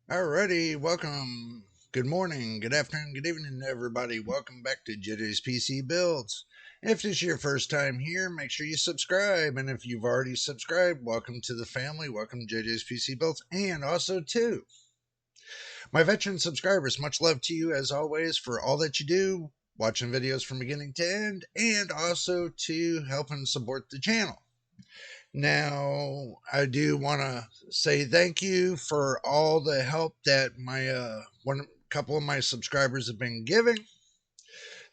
Alrighty, welcome. Good morning, good afternoon, good evening, everybody. Welcome back to JJ's PC Builds. If this is your first time here, make sure you subscribe. And if you've already subscribed, welcome to the family. Welcome to JJ's PC Builds. And also, too, my veteran subscribers, much love to you as always for all that you do, watching videos from beginning to end, and also to helping support the channel. Now, I do want to say thank you for all the help that my couple of my subscribers have been giving.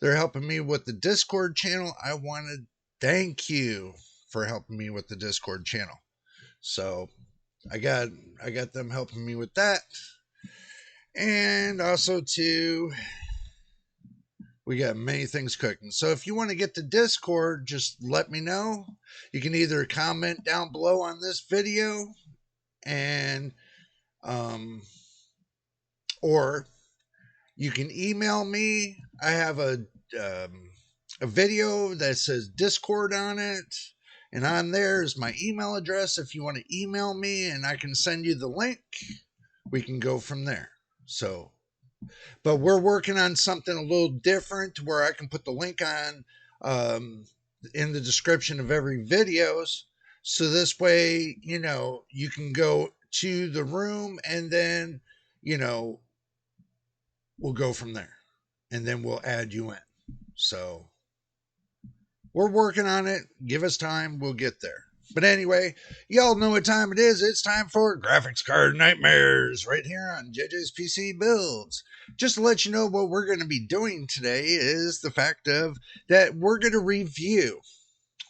They're helping me with the Discord channel. I want to thank you for helping me with the Discord channel. So, I got them helping me with that. And also too, we got many things cooking. So if you want to get to Discord, just let me know. You can either comment down below on this video and or you can email me. I have a video that says Discord on it, and on there is my email address. If you want to email me and I can send you the link, we can go from there. So, but we're working on something a little different where I can put the link on in the description of every videos. So this way, you can go to the room and then, we'll go from there and then we'll add you in. So we're working on it. Give us time. We'll get there. But anyway, y'all know what time it is. It's time for Graphics Card Nightmares right here on JJ's PC Builds. Just to let you know what we're going to be doing today is the fact of that we're going to review.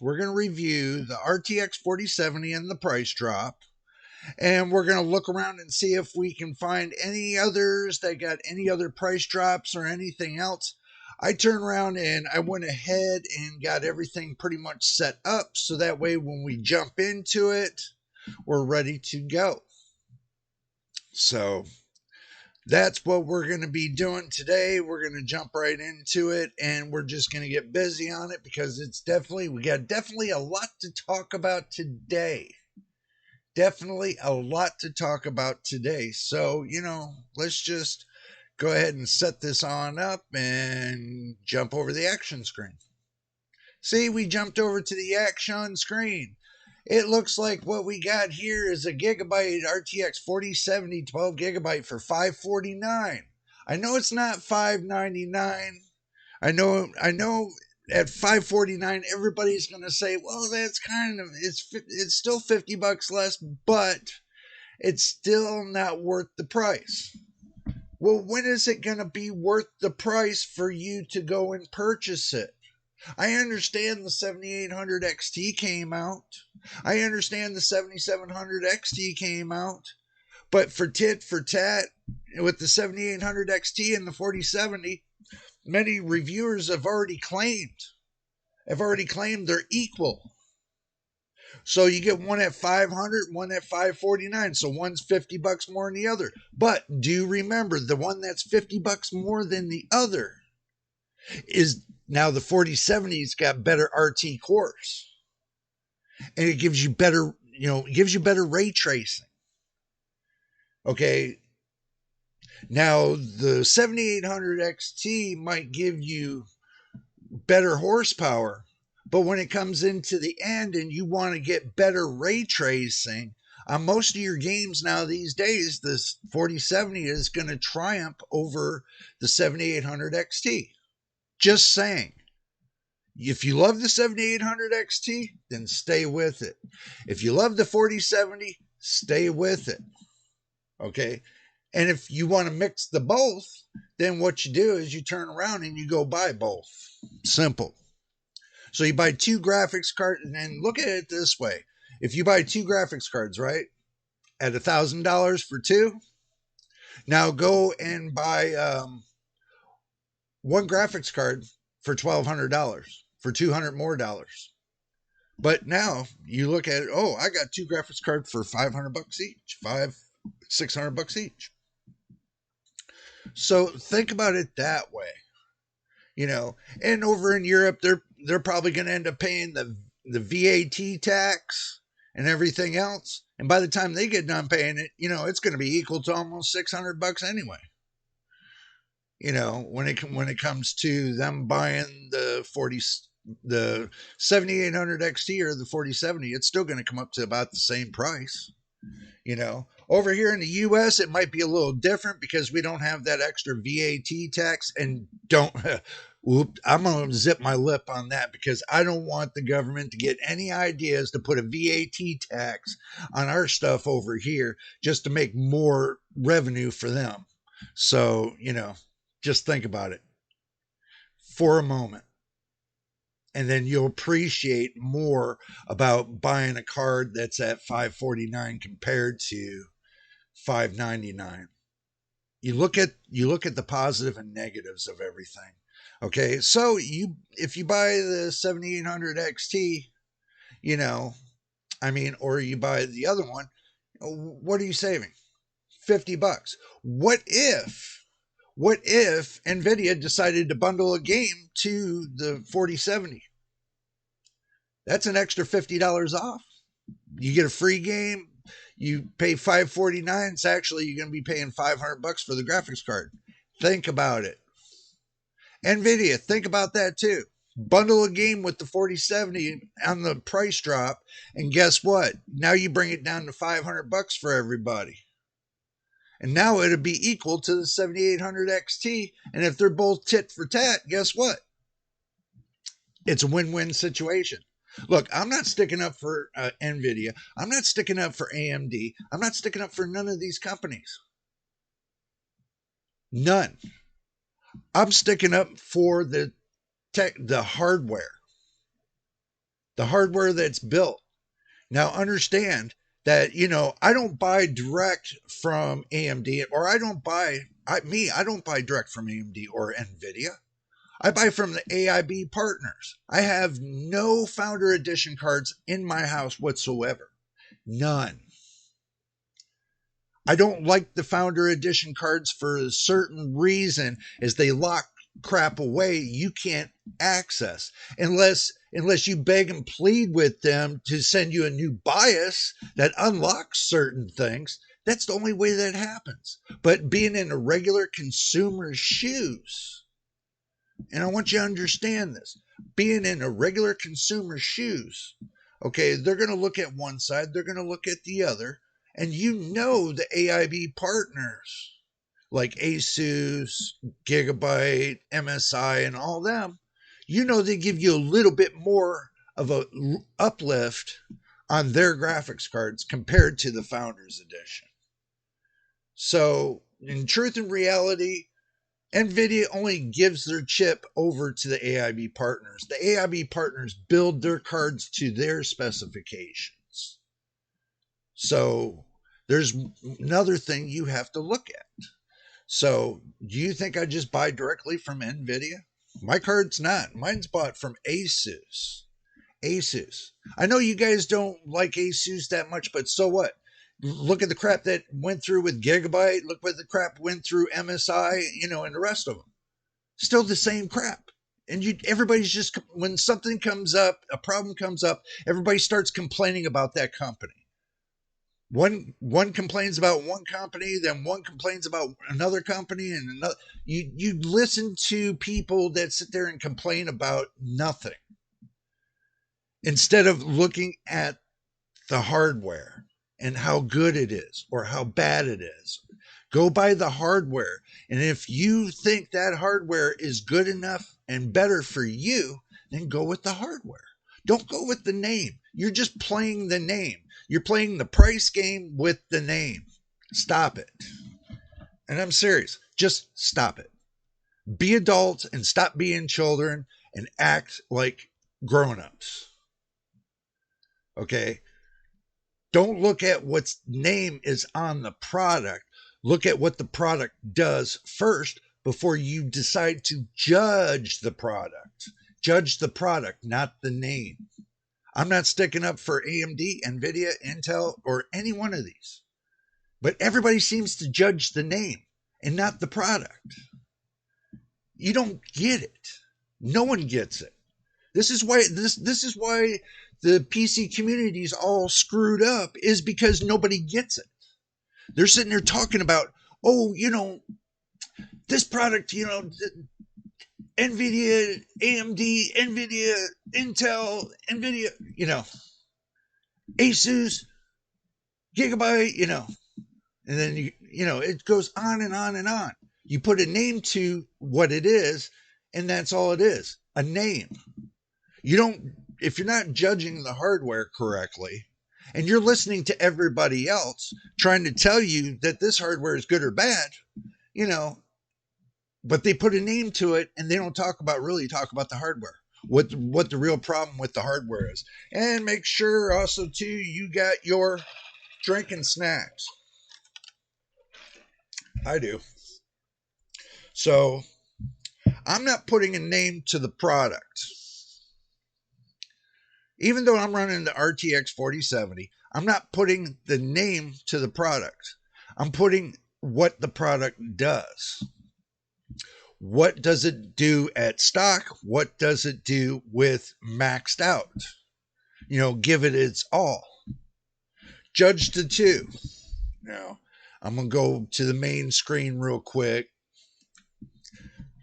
We're going to review the RTX 4070 and the price drop. And we're going to look around and see if we can find any others that got any other price drops or anything else. I turned around and I went ahead and got everything pretty much set up so that way when we jump into it, we're ready to go. So that's what we're going to be doing today. We're going to jump right into it and we're just going to get busy on it because we got definitely a lot to talk about today. Definitely a lot to talk about today. So, let's just go ahead and set this on up and jump over the action screen. See, we jumped over to the action screen. It looks like what we got here is a Gigabyte RTX 4070 12 gigabyte for $549. I know it's not $599. I know at $549 everybody's going to say, well, that's it's still $50 less, but it's still not worth the price. Well, when is it going to be worth the price for you to go and purchase it? I understand the 7800 XT came out. I understand the 7700 XT came out. But for tit for tat, with the 7800 XT and the 4070, many reviewers have already claimed they're equal. So you get one at 500, one at 549. So one's $50 more than the other. But do remember, the one that's $50 more than the other is now the 4070's got better RT cores. And it gives you better, ray tracing. Okay. Now the 7800 XT might give you better horsepower, but when it comes into the end and you want to get better ray tracing on most of your games now these days, this 4070 is going to triumph over the 7800 XT. Just saying. If you love the 7800 XT, then stay with it. If you love the 4070, stay with it. Okay. And if you want to mix the both, then what you do is you turn around and you go buy both. Simple. So you buy two graphics cards, and then look at it this way. If you buy two graphics cards, right, at $1,000 for two, now go and buy one graphics card for $1,200 for $200 more. But now you look at it, oh, I got two graphics cards for $500 each, $600 each. So think about it that way, And over in Europe, they're probably going to end up paying the VAT tax and everything else. And by the time they get done paying it, it's going to be equal to almost $600 anyway. When it comes to them buying the 7800 XT or the 4070, it's still going to come up to about the same price. Over here in the US, it might be a little different because we don't have that extra VAT tax. And I'm going to zip my lip on that because I don't want the government to get any ideas to put a VAT tax on our stuff over here just to make more revenue for them. So, just think about it for a moment. And then you'll appreciate more about buying a card that's at $549 compared to $599. You look at the positive and negatives of everything. Okay, so if you buy the 7800 XT, or you buy the other one, what are you saving? $50. What if Nvidia decided to bundle a game to the 4070? That's an extra $50 off. You get a free game. You pay $549. It's actually, you're going to be paying $500 for the graphics card. Think about it. Nvidia, think about that too. Bundle a game with the 4070 on the price drop, and guess what? Now you bring it down to $500 for everybody. And now it'll be equal to the 7800 XT. And if they're both tit for tat, guess what? It's a win-win situation. Look, I'm not sticking up for NVIDIA. I'm not sticking up for AMD. I'm not sticking up for none of these companies. None. I'm sticking up for the hardware. The hardware that's built. Now understand that, I don't buy direct from AMD, or I don't buy direct from AMD or NVIDIA. I buy from the AIB partners. I have no Founder Edition cards in my house whatsoever. None. I don't like the Founder Edition cards for a certain reason, as they lock crap away you can't access unless you beg and plead with them to send you a new BIOS that unlocks certain things. That's the only way that happens. But being in a regular consumer's shoes, and I want you to understand this, being in a regular consumer's shoes, okay, they're going to look at one side, they're going to look at the other, and the AIB partners like Asus, Gigabyte, MSI, and all them, they give you a little bit more of a uplift on their graphics cards compared to the Founders Edition. So, in truth and reality, NVIDIA only gives their chip over to the AIB partners. The AIB partners build their cards to their specifications. So, there's another thing you have to look at. So, do you think I just buy directly from NVIDIA? My card's not. Mine's bought from Asus. Asus. I know you guys don't like Asus that much, but so what? Look at the crap that went through with Gigabyte. Look what the crap went through MSI, and the rest of them. Still the same crap. And everybody's just, when something comes up, a problem comes up, everybody starts complaining about that company. One complains about one company, then one complains about another company, and another. You listen to people that sit there and complain about nothing instead of looking at the hardware and how good it is or how bad it is. Go buy the hardware, and if you think that hardware is good enough and better for you, then go with the hardware. Don't go with the name. You're just playing the name. You're playing the price game with the name. Stop it. And I'm serious. Just stop it. Be adults and stop being children and act like grown-ups. Okay? Don't look at what name is on the product. Look at what the product does first before you decide to judge the product. Judge the product, not the name. I'm not sticking up for AMD, NVIDIA, Intel, or any one of these. But everybody seems to judge the name and not the product. You don't get it. No one gets it. This is why the PC community is all screwed up, is because nobody gets it. They're sitting there talking about, oh, this product, NVIDIA, AMD, NVIDIA, Intel, NVIDIA, asus, Gigabyte, and then it goes on and on and on. You put a name to what it is, and that's all it is, a name. You don't, if you're not judging the hardware correctly, and you're listening to everybody else trying to tell you that this hardware is good or bad, but they put a name to it and they don't talk about the hardware. What the real problem with the hardware is. And make sure also too you got your drinking snacks. I do. So I'm not putting a name to the product. Even though I'm running the RTX 4070, I'm not putting the name to the product. I'm putting what the product does. What does it do at stock? What does it do with maxed out? Give it its all. Judge the two. Now, I'm going to go to the main screen real quick.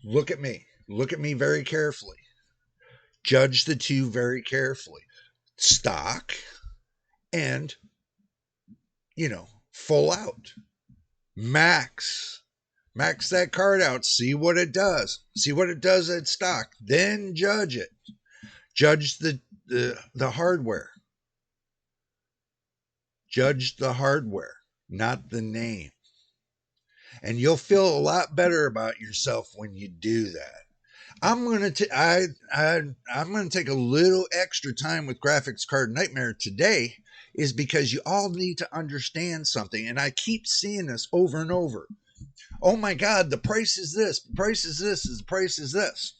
Look at me. Look at me very carefully. Judge the two very carefully. Stock and, full out. Max that card out. See what it does. See what it does at stock. Then judge it. Judge the hardware. Judge the hardware, not the name. And you'll feel a lot better about yourself when you do that. I'm going to take a little extra time with Graphics Card Nightmare today, is because you all need to understand something. And I keep seeing this over and over. Oh my God, the price is this. The price is this. The price is this.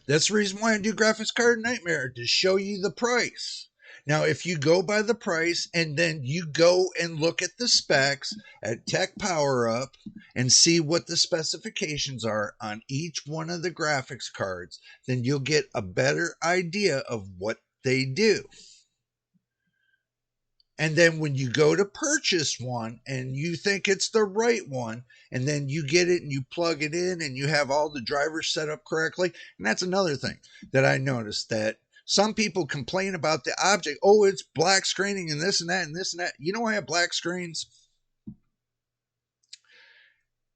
That's the reason why I do Graphics Card Nightmare, to show you the price. Now, if you go by the price and then you go and look at the specs at Tech Power Up and see what the specifications are on each one of the graphics cards, then you'll get a better idea of what they do. And then when you go to purchase one and you think it's the right one, and then you get it and you plug it in and you have all the drivers set up correctly. And that's another thing that I noticed, that some people complain about the object. Oh, it's black screening and this and that and this and that. You know why I have black screens?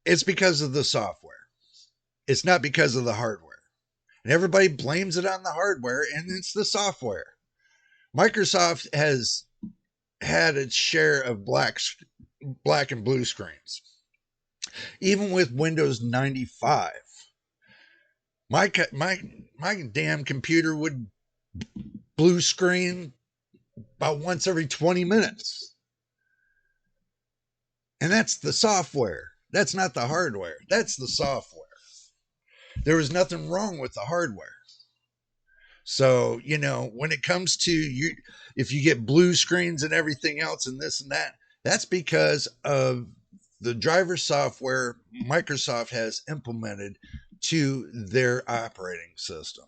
It's because of the software. It's not because of the hardware. And everybody blames it on the hardware, and it's the software. Microsoft has had its share of black and blue screens. Even with Windows 95. My damn computer would blue screen about once every 20 minutes. And that's the software. That's not the hardware. That's the software. There was nothing wrong with the hardware. So, when it comes to you, if you get blue screens and everything else and this and that, that's because of the driver software Microsoft has implemented to their operating system.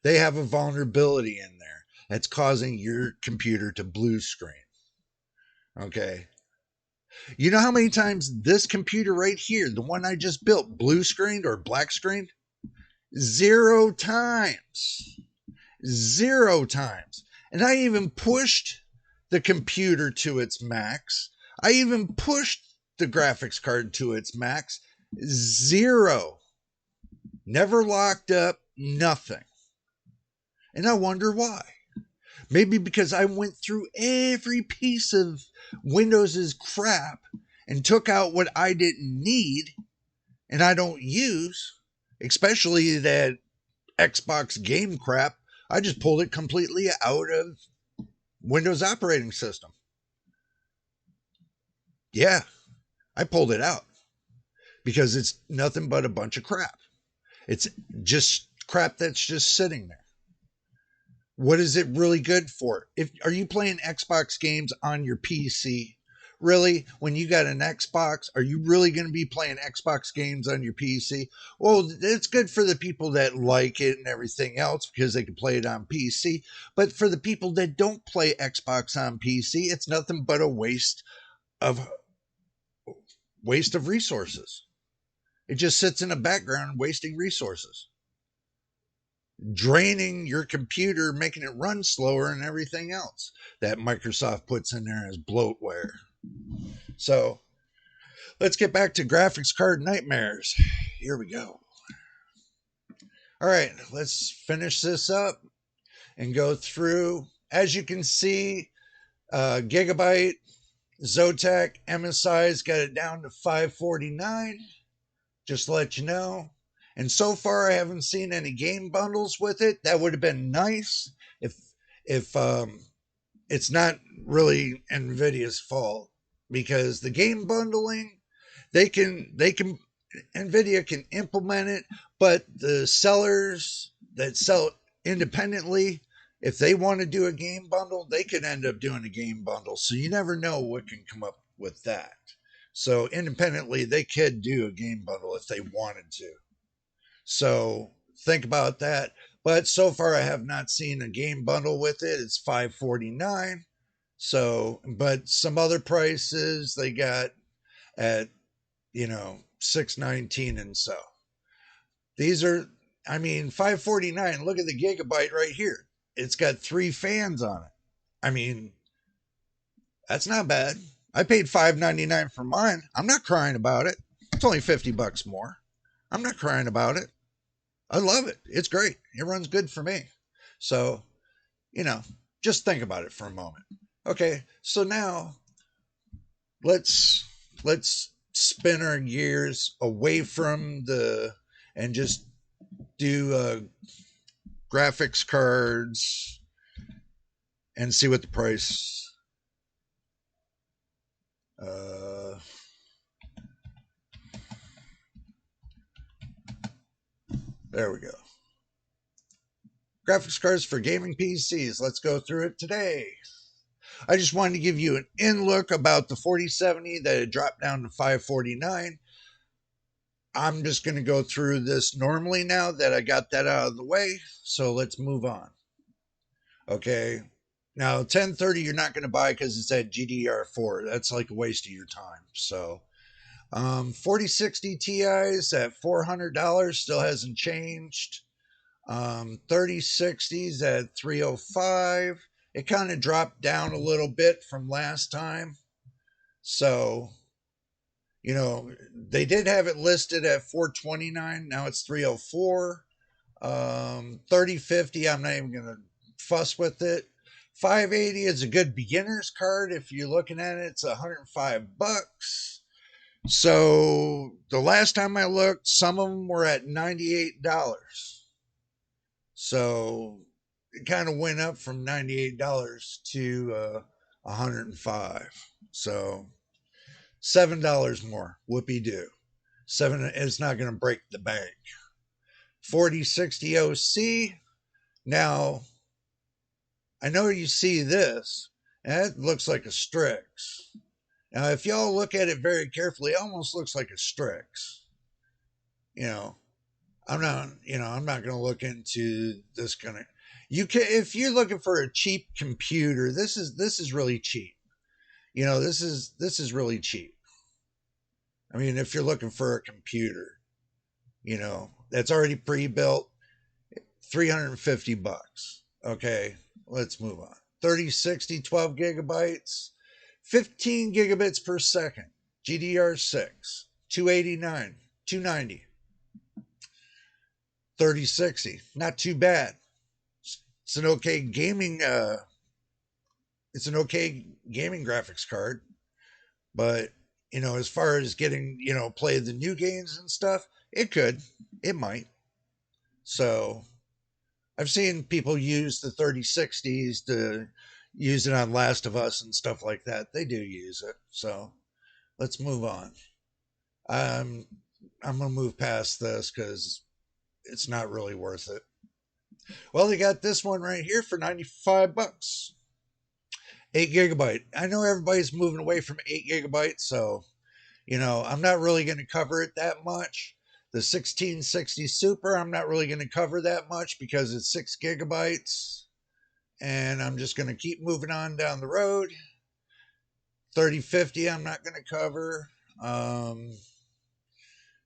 They have a vulnerability in there that's causing your computer to blue screen. Okay. You know how many times this computer right here, the one I just built, blue screened or black screened? 0 times. 0 times. And I even pushed the computer to its max. I even pushed the graphics card to its max. 0. Never locked up, nothing. And I wonder why. Maybe because I went through every piece of Windows's crap and took out what I didn't need and I don't use, especially that Xbox game crap. I just pulled it completely out of Windows operating system. Yeah, I pulled it out because it's nothing but a bunch of crap. It's just crap that's just sitting there. What is it really good for? Are you playing Xbox games on your PC Really, when you got an Xbox, are you really going to be playing Xbox games on your PC? Well, it's good for the people that like it and everything else because they can play it on PC. But for the people that don't play Xbox on PC, it's nothing but a of waste of resources. It just sits in the background wasting resources, draining your computer, making it run slower and everything else that Microsoft puts in there as bloatware. So let's get back to graphics card nightmares. Here we go. All right, let's finish this up and go through. As you can see, Gigabyte, Zotac, MSI's got it down to $549. Just to let you know. And so far, I haven't seen any game bundles with it. That would have been nice if it's not really Nvidia's fault, because the game bundling, they can Nvidia can implement it, but the sellers that sell independently, if they want to do a game bundle, they could end up doing a game bundle. So you never know what can come up with that. So independently, they could do a game bundle if they wanted to. So think about that. But so far, I have not seen a game bundle with it. It's $549. So, but some other prices they got at, $619 and so. These are, I mean, $549. Look at the Gigabyte right here. It's got 3 fans on it. I mean, that's not bad. I paid $5.99 for mine. I'm not crying about it. It's only $50 more. I'm not crying about it. I love it. It's great. It runs good for me. So, just think about it for a moment. Okay, so now let's spin our gears away from and just do graphics cards and see what the price. There we go. Graphics cards for gaming PCs. Let's go through it today. I just wanted to give you an in look about the 4070 that had dropped down to $549. I'm just going to go through this normally now that I got that out of the way. So let's move on. Okay. Now, 1030 you're not going to buy because it's at GDR4. That's like a waste of your time. So 4060 Ti's at $400, still hasn't changed. 3060s at $305. It kind of dropped down a little bit from last time. So, they did have it listed at $429. Now it's $304. 3050, I'm not even going to fuss with it. 580 is a good beginner's card. If you're looking at it, it's $105. So the last time I looked, some of them were at $98. So it kind of went up from $98 to $105. So $7 more. Whoopee doo. It's not going to break the bank. 4060 OC. Now, I know you see this, and it looks like a Strix. Now, if y'all look at it very carefully, it almost looks like a Strix. I'm not going to look into this kind of. If you're looking for a cheap computer, this is really cheap. This is really cheap. I mean, if you're looking for a computer, that's already pre-built, $350. Okay, let's move on. 3060, 12 gigabytes, 15 gigabits per second, GDR6, 289, 290. 3060, not too bad. It's an okay gaming graphics card, but as far as getting, play the new games and stuff, it might. So I've seen people use the 3060s to use it on Last of Us and stuff like that. They do use it. So let's move on. I'm going to move past this because it's not really worth it. Well, they got this one right here for $95. 8 gigabyte. I know everybody's moving away from 8 gigabytes, so I'm not really going to cover it that much. The 1660 Super, I'm not really going to cover that much because it's 6 gigabytes, and I'm just going to keep moving on down the road. 3050, I'm not going to cover.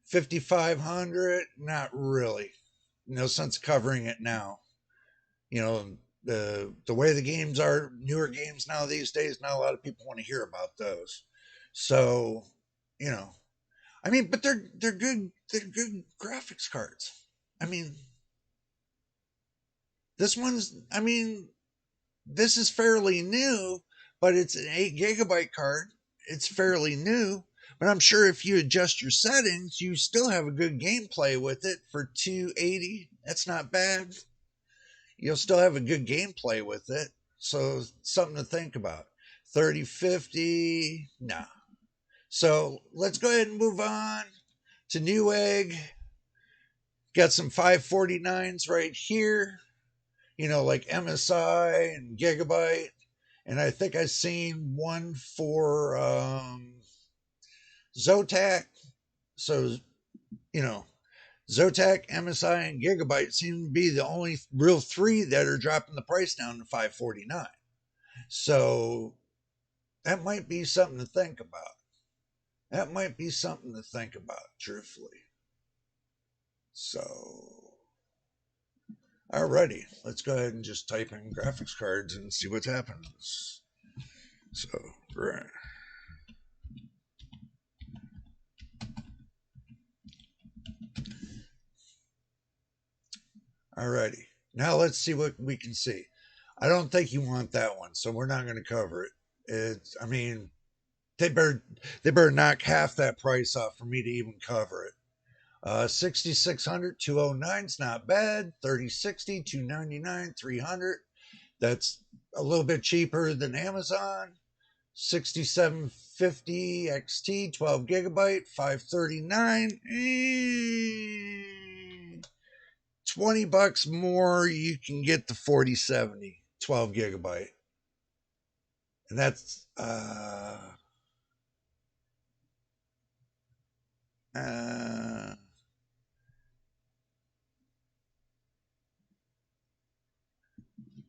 5500, not really. No sense covering it now. The way the games are, newer games now these days, not a lot of people want to hear about those. So, you know, I mean, but they're good graphics cards. I mean, this is fairly new, but it's an 8 gigabyte card. It's fairly new, but I'm sure if you adjust your settings, you still have a good gameplay with it for 280. That's not bad. You'll still have a good gameplay with it. So something to think about. 3050, nah. So let's go ahead and move on to Newegg. Got some 549s right here, like MSI and Gigabyte. And I think I've seen one for Zotac. So, Zotac, MSI, and Gigabyte seem to be the only real three that are dropping the price down to 549. So that might be something to think about. Truthfully. So, alrighty, let's go ahead and just type in graphics cards and see what happens. So, right. Alrighty. Now let's see what we can see. I don't think you want that one, so we're not going to cover it. They better knock half that price off for me to even cover it. 6600, 209's not bad. 3060, 299, 300. That's a little bit cheaper than Amazon. 6750 XT, 12 gigabyte, 539. $20 more, you can get the 4070, 12 gigabyte. And that's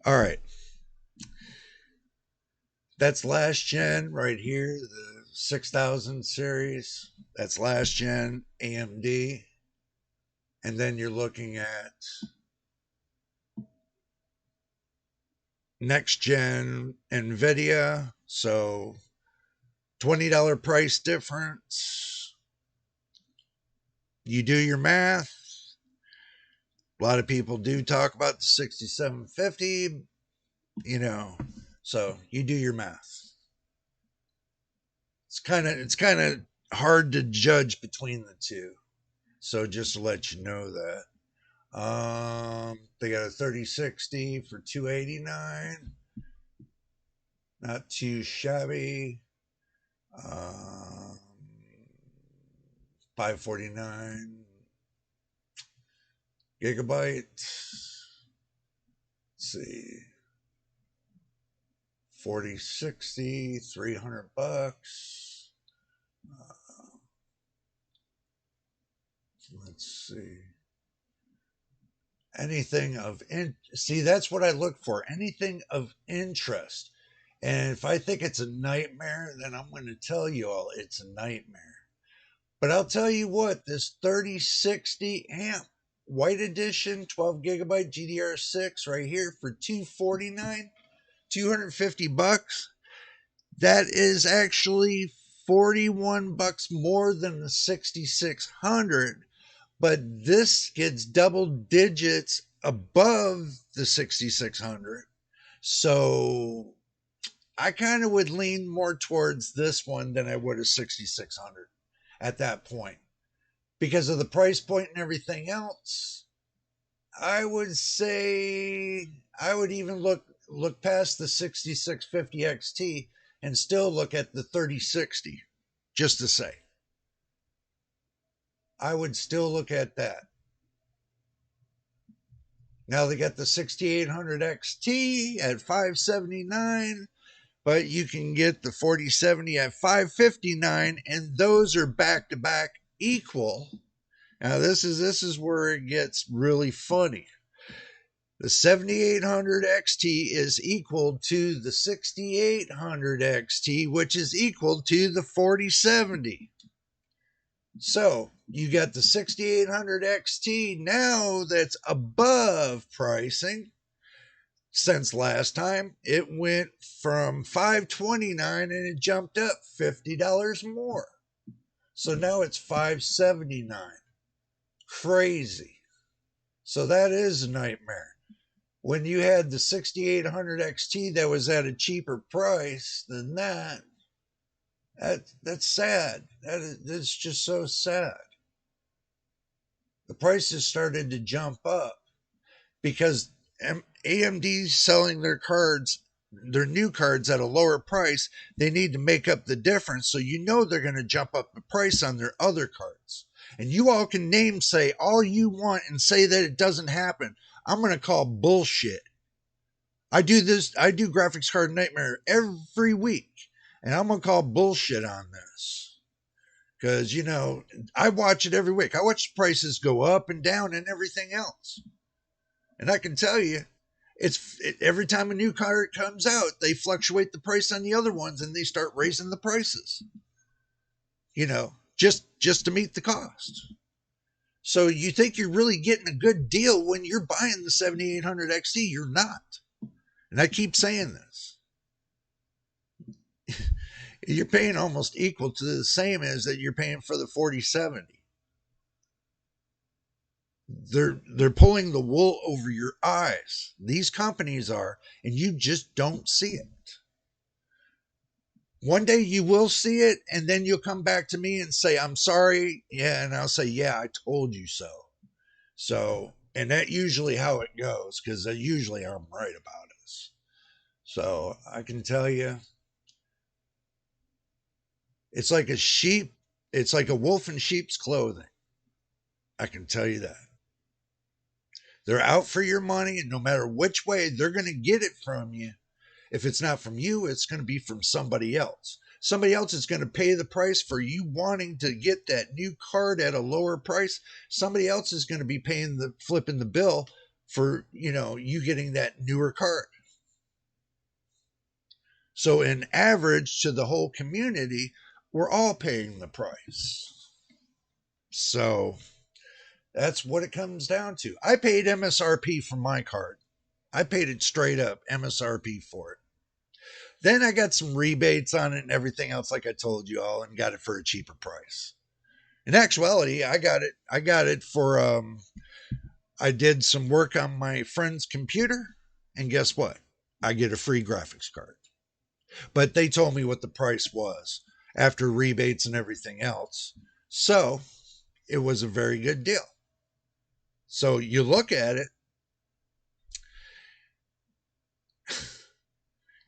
all right. That's last gen right here, the 6000 series. That's last gen AMD. And then you're looking at next gen NVIDIA. So $20 price difference. You do your math. A lot of people do talk about the 6750, so you do your math. It's kind of hard to judge between the two. So just to let you know that. They got a 3060 for 289. Not too shabby. 549 gigabyte. Let's see. 4060, $300. Let's see. Anything of see, that's what I look for. Anything of interest. And if I think it's a nightmare, then I'm going to tell you all it's a nightmare. But I'll tell you what, this 3060 amp white edition 12 gigabyte GDR6 right here for $249, $250. That is actually $41 more than the 6600, but this gets double digits above the 6600. So I kind of would lean more towards this one than I would a 6600 at that point. Because of the price point and everything else, I would say I would even look past the 6650 XT and still look at the 3060, just to say. I would still look at that. Now they got the 6800 XT at $579. but you can get the 4070 at $559, and those are back to back equal. Now this is where it gets really funny. The 7800 XT is equal to the 6800 XT, which is equal to the 4070. So you got the 6800 XT now that's above pricing. Since last time, it went from $529 and it jumped up $50 more. So now it's $579. Crazy. So that is a nightmare. When you had the 6800 XT that was at a cheaper price than that's sad. That's just so sad. The prices started to jump up because AMD's selling their new cards at a lower price. They need to make up the difference. So you know they're going to jump up the price on their other cards. And you all can say all you want and say that it doesn't happen. I'm going to call bullshit. I do Graphics Card Nightmare every week. And I'm going to call bullshit on this. Because, I watch it every week. I watch the prices go up and down and everything else. And I can tell you, every time a new card comes out, they fluctuate the price on the other ones and they start raising the prices. Just to meet the cost. So you think you're really getting a good deal when you're buying the 7800 XT. You're not. And I keep saying this. You're paying almost equal to the same as that you're paying for the 4070. They're pulling the wool over your eyes. These companies are, and you just don't see it. One day you will see it, and then you'll come back to me and say, I'm sorry. Yeah, and I'll say, yeah, I told you so. So, and that's usually how it goes, because usually I'm right about it. So I can tell you, it's like a wolf in sheep's clothing. I can tell you that. They're out for your money, and no matter which way, they're going to get it from you. If it's not from you, it's going to be from somebody else. Somebody else is going to pay the price for you wanting to get that new card at a lower price. Somebody else is going to be flipping the bill for, you getting that newer card. So in average to the whole community, we're all paying the price. So that's what it comes down to. I paid MSRP for my card. I paid it straight up MSRP for it. Then I got some rebates on it and everything else, like I told you all, and got it for a cheaper price. In actuality, I got it for, I did some work on my friend's computer, and guess what? I get a free graphics card. But they told me what the price was after rebates and everything else. So it was a very good deal. So you look at it,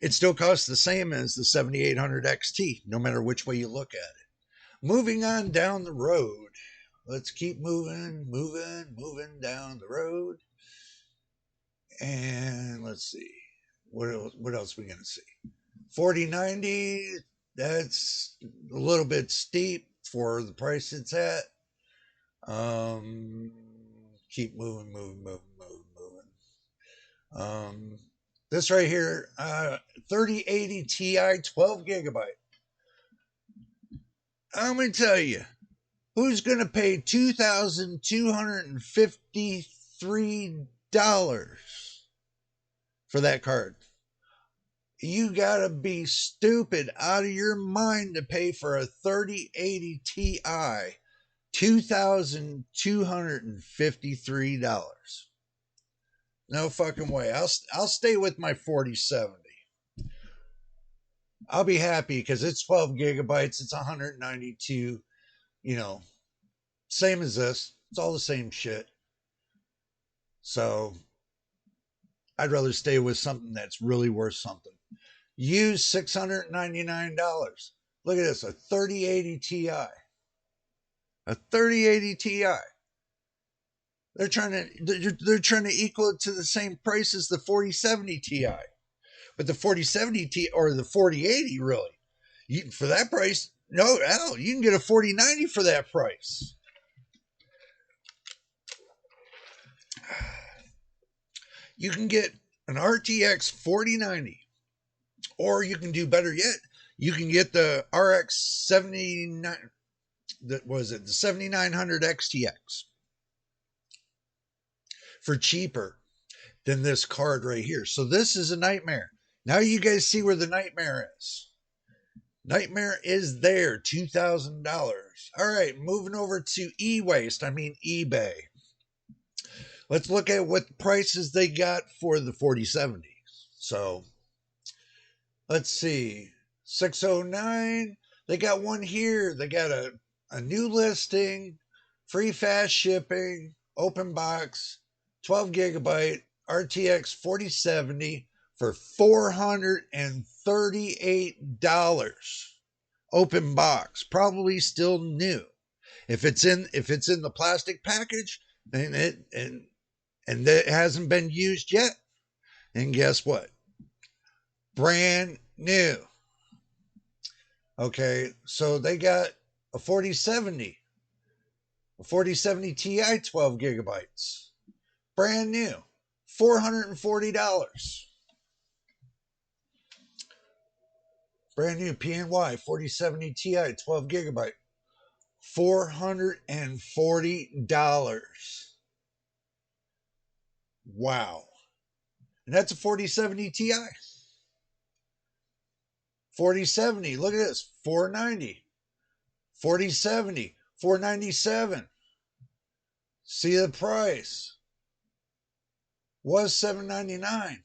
it still costs the same as the 7800 XT, no matter which way you look at it. Moving on down the road. Let's keep moving down the road. And let's see. What else are we going to see? 4090, that's a little bit steep for the price it's at. Keep moving. This right here, 3080 Ti 12 gigabyte. I'm going to tell you, who's going to pay $2,253 for that card? You got to be stupid out of your mind to pay for a 3080 Ti $2,253. No fucking way. I'll stay with my 4070. I'll be happy because it's 12 gigabytes. It's 192. Same as this. It's all the same shit. So I'd rather stay with something that's really worth something. Use $699. Look at this, a 3080 Ti. A 3080 Ti. They're trying to equal it to the same price as the 4070 Ti. But the 4070 Ti or the 4080, really, for that price, no, hell, you can get a 4090 for that price. You can get an RTX 4090, or you can do better yet. You can get the RX 79. That was it, the 7900 XTX, for cheaper than this card right here. So this is a nightmare. Now you guys see where the nightmare is. Nightmare is there, $2,000. All right, moving over to eBay. Let's look at what prices they got for the 4070. So let's see, 609. They got one here. They got a new listing, free fast shipping, open box, 12 gigabyte RTX 4070 for $438. Open box, probably still new. If it's in the plastic package, and it hasn't been used yet, and guess what? Brand new. Okay, so they got a 4070 Ti 12 gigabytes. Brand new. $440. Brand new PNY 4070 Ti 12 gigabyte. $440. Wow. And that's a 4070 Ti. 4070, look at this, 490. 4070, 497. See the price. Was $799.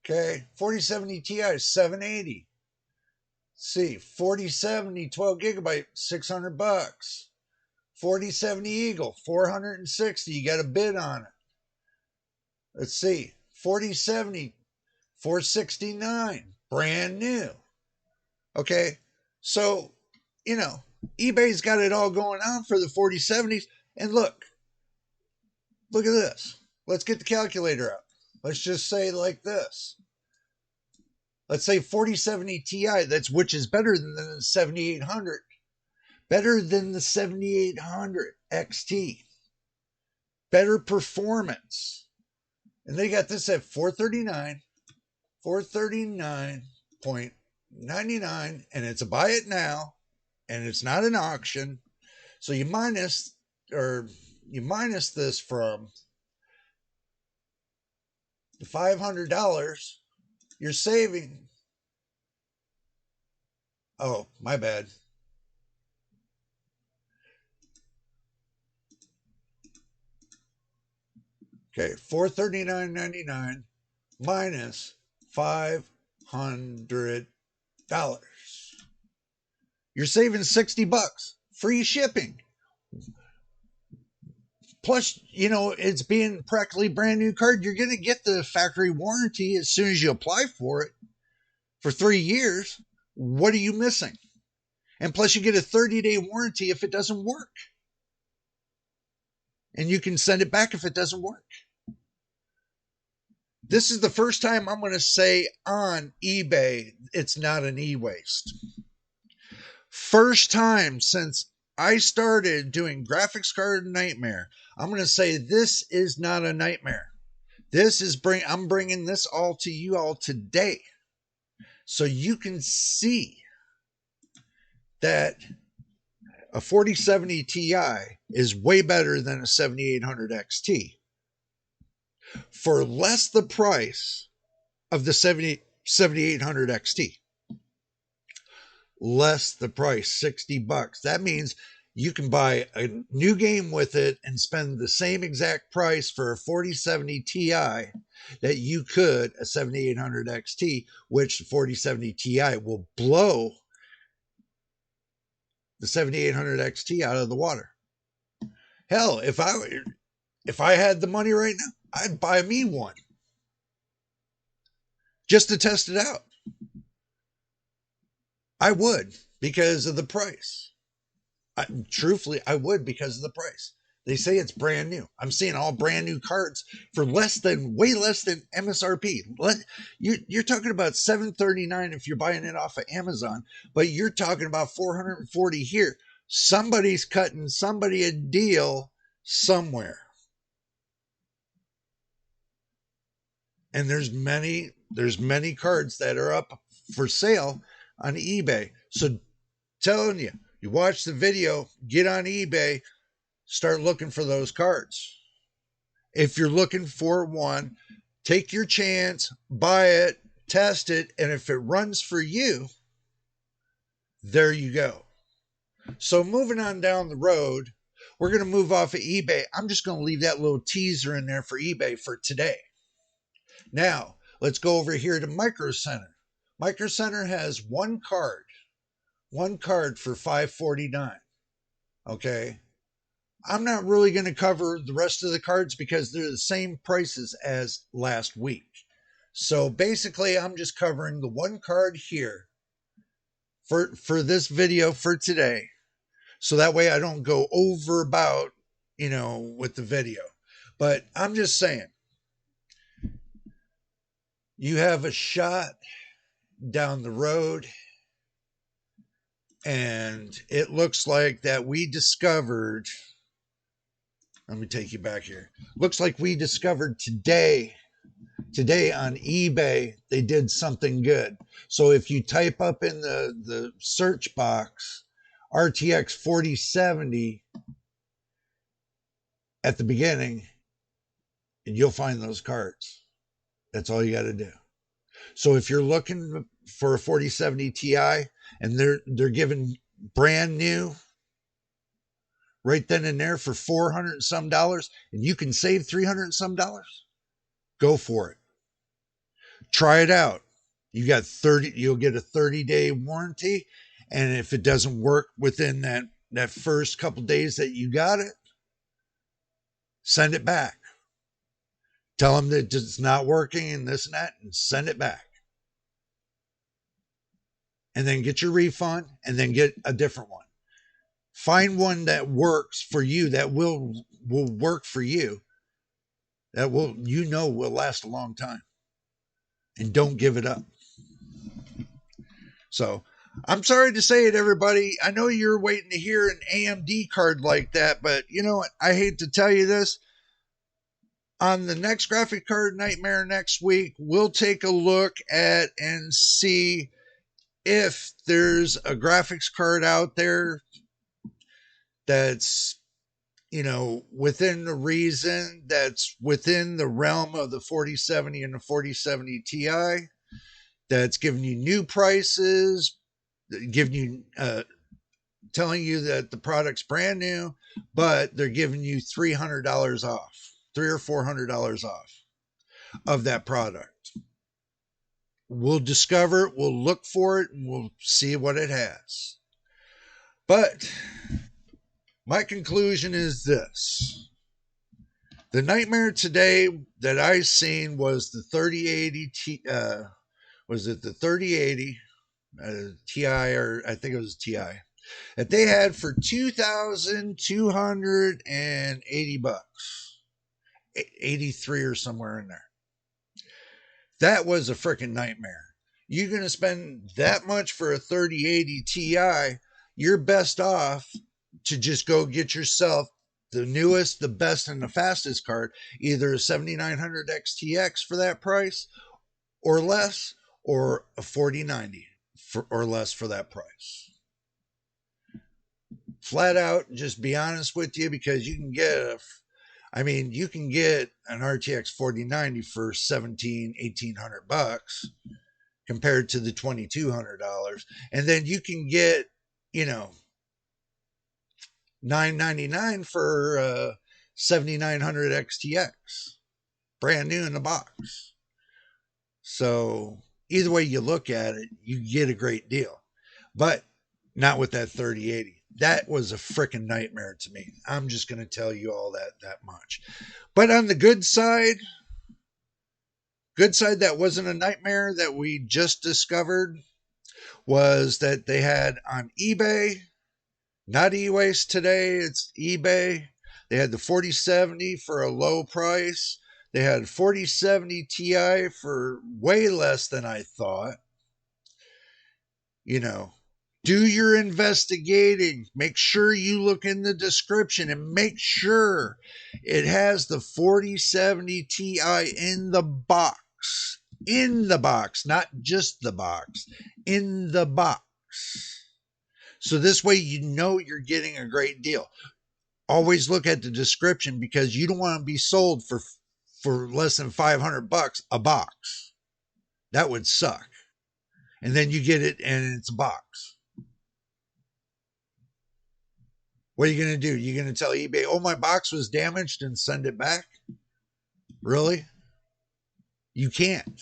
Okay, 4070 Ti is $780. See, 4070 12 gigabyte, $600. 4070 Eagle, $460. You got a bid on it. Let's see, 4070, $469. Brand new. Okay, so, eBay's got it all going on for the 4070s. And look at this. Let's get the calculator out. Let's just say like this. Let's say 4070 Ti, which is better than the 7800. Better than the 7800 XT. Better performance. And they got this at $439.99, and it's a buy it now, and it's not an auction. So you minus this from the $500, you're saving. Oh, my bad. Okay, $439.99 minus $500. You're saving $60. Free shipping. Plus, it's being practically brand new card. You're going to get the factory warranty as soon as you apply for it for 3 years. What are you missing? And plus, you get a 30-day warranty if it doesn't work. And you can send it back if it doesn't work. This is the first time I'm going to say on eBay it's not an e-waste. First time since I started doing graphics card nightmare, I'm going to say this is not a nightmare. I'm bringing this all to you all today, so you can see that a 4070 Ti is way better than a 7800 XT for less the price of the 7800 XT. Less the price, $60. That means you can buy a new game with it and spend the same exact price for a 4070 Ti that you could a 7800 XT, which the 4070 Ti will blow the 7800 XT out of the water. Hell, if I had the money right now, I'd buy me one just to test it out. I would, because of the price. Truthfully, I would, because of the price. They say it's brand new. I'm seeing all brand new cards for way less than MSRP. You're talking about $739 if you're buying it off of Amazon, but you're talking about $440 here. Somebody's cutting somebody a deal somewhere. And there's many cards that are up for sale on eBay. So telling you, you watch the video, get on eBay, start looking for those cards. If you're looking for one, take your chance, buy it, test it, and if it runs for you, there you go. So moving on down the road, we're going to move off of eBay. I'm just going to leave that little teaser in there for eBay for today. Now, let's go over here to Micro Center. Micro Center has one card for $549. Okay. I'm not really going to cover the rest of the cards because they're the same prices as last week. So basically, I'm just covering the one card here for this video for today. So that way I don't go over about, with the video. But I'm just saying, you have a shot down the road, and it looks like that we discovered, let me take you back here. Looks like we discovered today on eBay, they did something good. So if you type up in the search box, RTX 4070 at the beginning, and you'll find those cards. That's all you got to do. So if you're looking for a 4070 Ti and they're giving brand new right then and there for $400 and some, and you can save $300 and some, go for it. Try it out. You'll get a 30-day warranty. And if it doesn't work within that first couple days that you got it, send it back. Tell them that it's not working and this and that, and send it back. And then get your refund, and then get a different one. Find one that works for you, that will work for you, that will last a long time. And don't give it up. So I'm sorry to say it, everybody. I know you're waiting to hear an AMD card like that, but you know what? I hate to tell you this. On the next graphic card nightmare next week, we'll take a look at and see if there's a graphics card out there that's, within the reason, that's within the realm of the 4070 and the 4070 Ti, that's giving you new prices, giving you, telling you that the product's brand new, but they're giving you $300 off, $300 or $400 off of that product. We'll discover it, we'll look for it, and we'll see what it has. But my conclusion is this. The nightmare today that I seen was the 3080 the 3080 Ti, or I think it was Ti, that they had for $2,280, 83 or somewhere in there. That was a freaking nightmare. You're going to spend that much for a 3080 Ti, you're best off to just go get yourself the newest, the best, and the fastest card, either a 7900 XTX for that price or less, or a 4090 or less for that price. Flat out, just be honest with you, because you can get you can get an RTX 4090 for $1,800 compared to the $2,200. And then you can get, $999 for 7900 XTX, brand new in the box. So either way you look at it, you get a great deal, but not with that 3080. That was a freaking nightmare to me. I'm just going to tell you all that much. But on the good side, that wasn't a nightmare that we just discovered, was that they had on eBay, not eWaste today, it's eBay, They had the 4070 for a low price. They had 4070 Ti for way less than I thought. You know, do your investigating. Make sure you look in the description and make sure it has the 4070 Ti in the box. In the box, not just the box, in the box. So this way you know you're getting a great deal. Always look at the description because you don't want to be sold for less than $500 a box. That would suck. And then you get it and it's a box. What are you going to do? You're going to tell eBay, oh, my box was damaged and send it back? Really? You can't.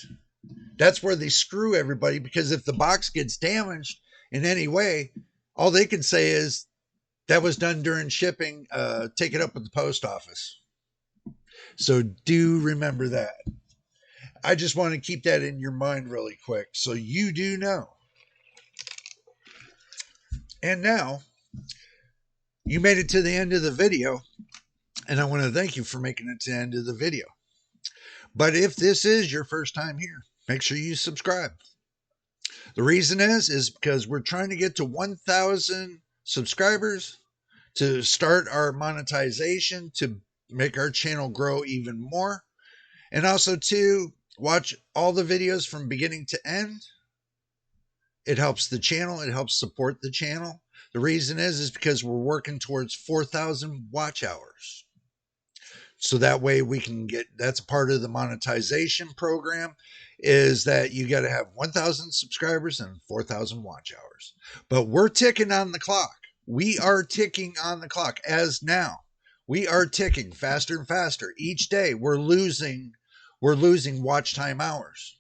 That's where they screw everybody, because if the box gets damaged in any way, all they can say is that was done during shipping. Take it up with the post office. So do remember that. I just want to keep that in your mind really quick so you do know. And now you made it to the end of the video, and I want to thank you for making it to the end of the video. But if this is your first time here, make sure you subscribe. The reason is because we're trying to get to 1,000 subscribers to start our monetization, to make our channel grow even more, and also to watch all the videos from beginning to end. It helps the channel. It helps support the channel. The reason is because we're working towards 4,000 watch hours. So that way we can get, that's part of the monetization program, is that you got to have 1,000 subscribers and 4,000 watch hours. But we're ticking on the clock. We are ticking on the clock as now. We are ticking faster and faster. Each day we're losing watch time hours.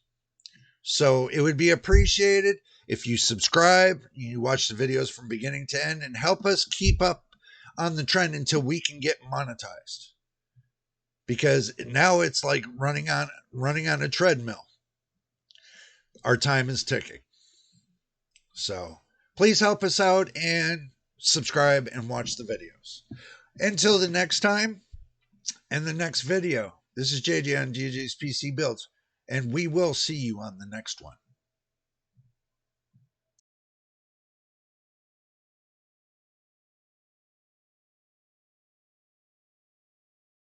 So it would be appreciated if you subscribe, you watch the videos from beginning to end, and help us keep up on the trend until we can get monetized. Because now it's like running on a treadmill. Our time is ticking. So please help us out and subscribe and watch the videos. Until the next time and the next video, this is JJ on JJ's PC Builds, and we will see you on the next one.